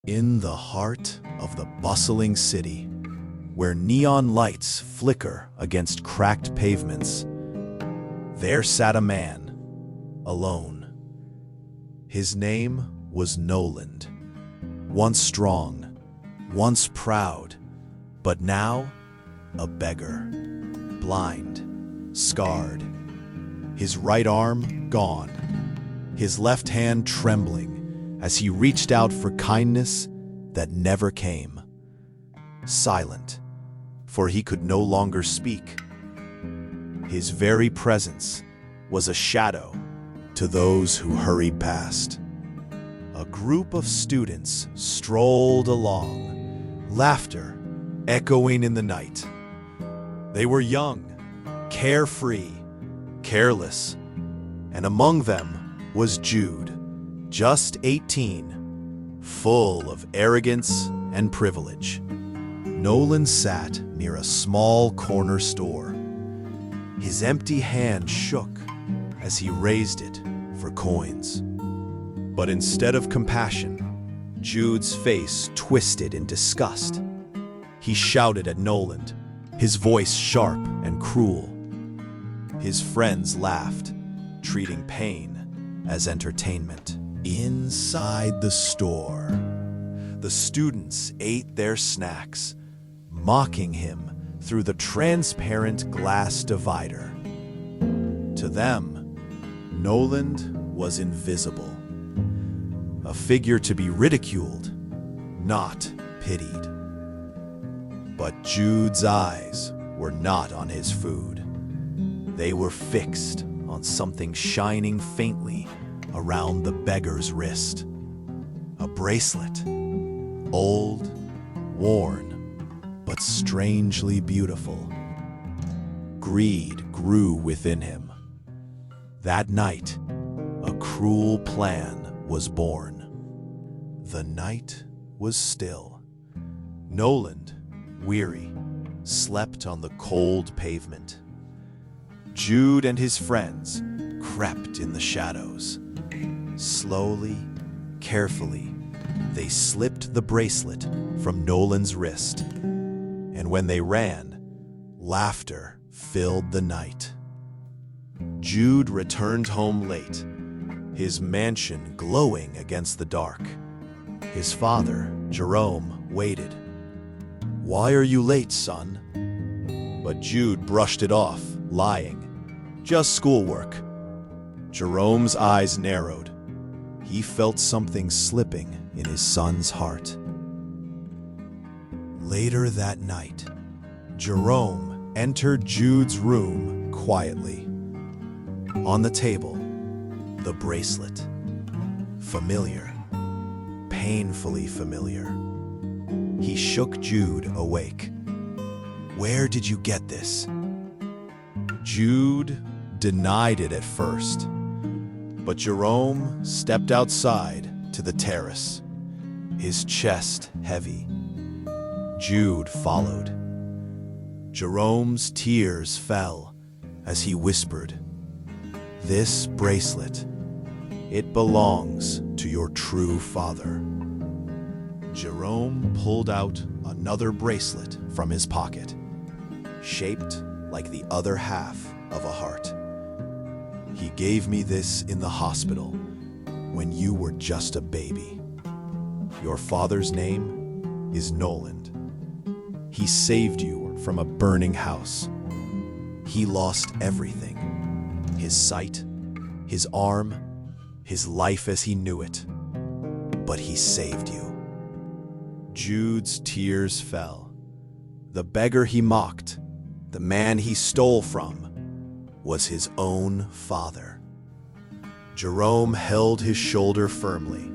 In the heart of the bustling city, where neon lights flicker against cracked pavements, there sat a man, alone. His name was Noland, once strong, once proud, but now a beggar, blind, scarred, his right arm gone, his left hand trembling as he reached out for kindness that never came. Silent, for he could no longer speak. His very presence was a shadow to those who hurried past. A group of students strolled along, laughter echoing in the night. They were young, carefree, careless, and among them was Jude, just 18, full of arrogance and privilege. Noland sat near a small corner store. His empty hand shook as he raised it for coins. But instead of compassion, Jude's face twisted in disgust. He shouted at Noland, his voice sharp and cruel. His friends laughed, treating pain as entertainment. Inside the store, the students ate their snacks, mocking him through the transparent glass divider. To them, Noland was invisible, a figure to be ridiculed, not pitied. But Jude's eyes were not on his food. They were fixed on something shining faintly around the beggar's wrist. A bracelet, old, worn, but strangely beautiful. Greed grew within him. That night, a cruel plan was born. The night was still. Noland, weary, slept on the cold pavement. Jude and his friends crept in the shadows. Slowly, carefully, they slipped the bracelet from Noland's wrist. And when they ran, laughter filled the night. Jude returned home late, his mansion glowing against the dark. His father, Jerome, waited. "Why are you late, son?" But Jude brushed it off, lying. "Just schoolwork." Jerome's eyes narrowed. He felt something slipping in his son's heart. Later that night, Jerome entered Jude's room quietly. On the table, the bracelet. Familiar, painfully familiar. He shook Jude awake. "Where did you get this?" Jude denied it at first, but Jerome stepped outside to the terrace, his chest heavy. Jude followed. Jerome's tears fell as he whispered, "This bracelet, it belongs to your true father." Jerome pulled out another bracelet from his pocket, shaped like the other half of a heart. "He gave me this in the hospital when you were just a baby. Your father's name is Noland. He saved you from a burning house. He lost everything, his sight, his arm, his life as he knew it. But he saved you." Jude's tears fell. The beggar he mocked, the man he stole from, was his own father. Jerome held his shoulder firmly.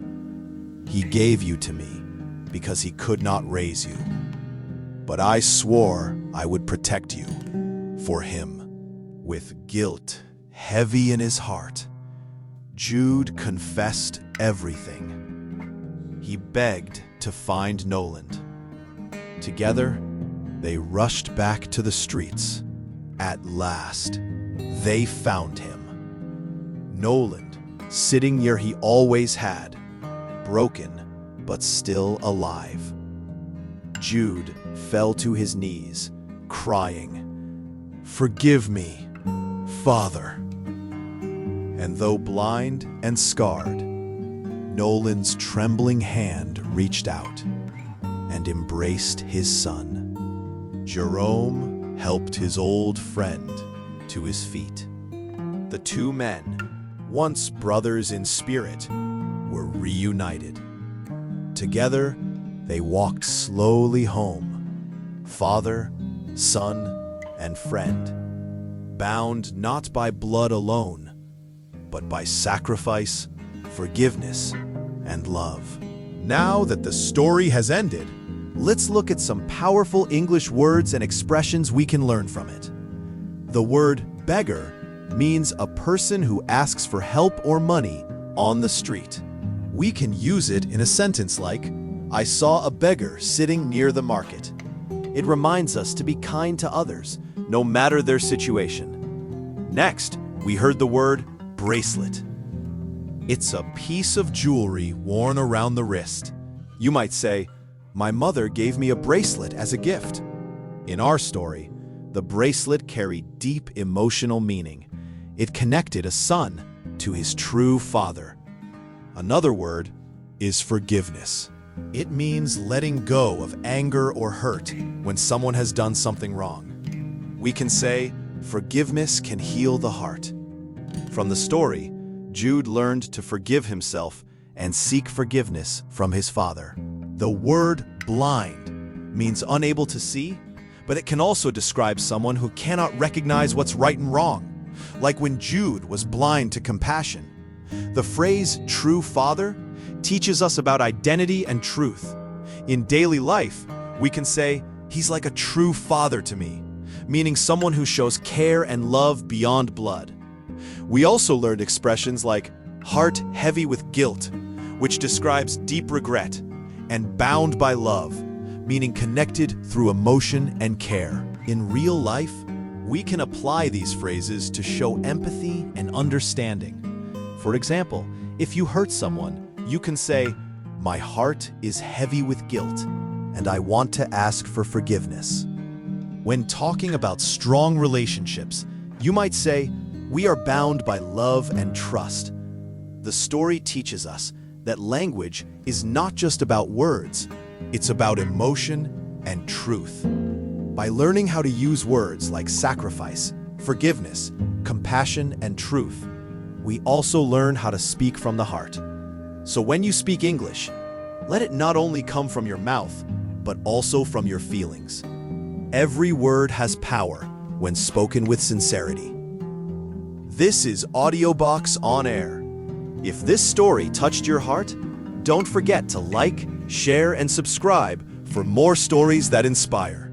"He gave you to me because he could not raise you. But I swore I would protect you for him." With guilt heavy in his heart, Jude confessed everything. He begged to find Noland. Together, they rushed back to the streets. At last, they found him. Noland, sitting where he always had, broken, but still alive. Jude fell to his knees, crying, "Forgive me, Father." And though blind and scarred, Nolan's trembling hand reached out and embraced his son. Jerome helped his old friend to his feet. The two men, once brothers in spirit, were reunited. Together, they walked slowly home, father, son, and friend, bound not by blood alone, but by sacrifice, forgiveness, and love. Now that the story has ended, let's look at some powerful English words and expressions we can learn from it. The word beggar means a person who asks for help or money on the street. We can use it in a sentence like, "I saw a beggar sitting near the market." It reminds us to be kind to others, no matter their situation. Next, we heard the word bracelet. It's a piece of jewelry worn around the wrist. You might say, "My mother gave me a bracelet as a gift." In our story, the bracelet carried deep emotional meaning. It connected a son to his true father. Another word is forgiveness. It means letting go of anger or hurt when someone has done something wrong. We can say, forgiveness can heal the heart. From the story, Jude learned to forgive himself and seek forgiveness from his father. The word blind means unable to see, but it can also describe someone who cannot recognize what's right and wrong, like when Jude was blind to compassion. The phrase true father teaches us about identity and truth. In daily life, we can say, "He's like a true father to me," meaning someone who shows care and love beyond blood. We also learned expressions like heart heavy with guilt, which describes deep regret, and bound by love, meaning connected through emotion and care. In real life, we can apply these phrases to show empathy and understanding. For example, if you hurt someone, you can say, "My heart is heavy with guilt, and I want to ask for forgiveness." When talking about strong relationships, you might say, "We are bound by love and trust." The story teaches us that language is not just about words, it's about emotion and truth. By learning how to use words like sacrifice, forgiveness, compassion, and truth, we also learn how to speak from the heart. So when you speak English, let it not only come from your mouth, but also from your feelings. Every word has power when spoken with sincerity. This is Audiobox On Air. If this story touched your heart, don't forget to like, share, and subscribe for more stories that inspire.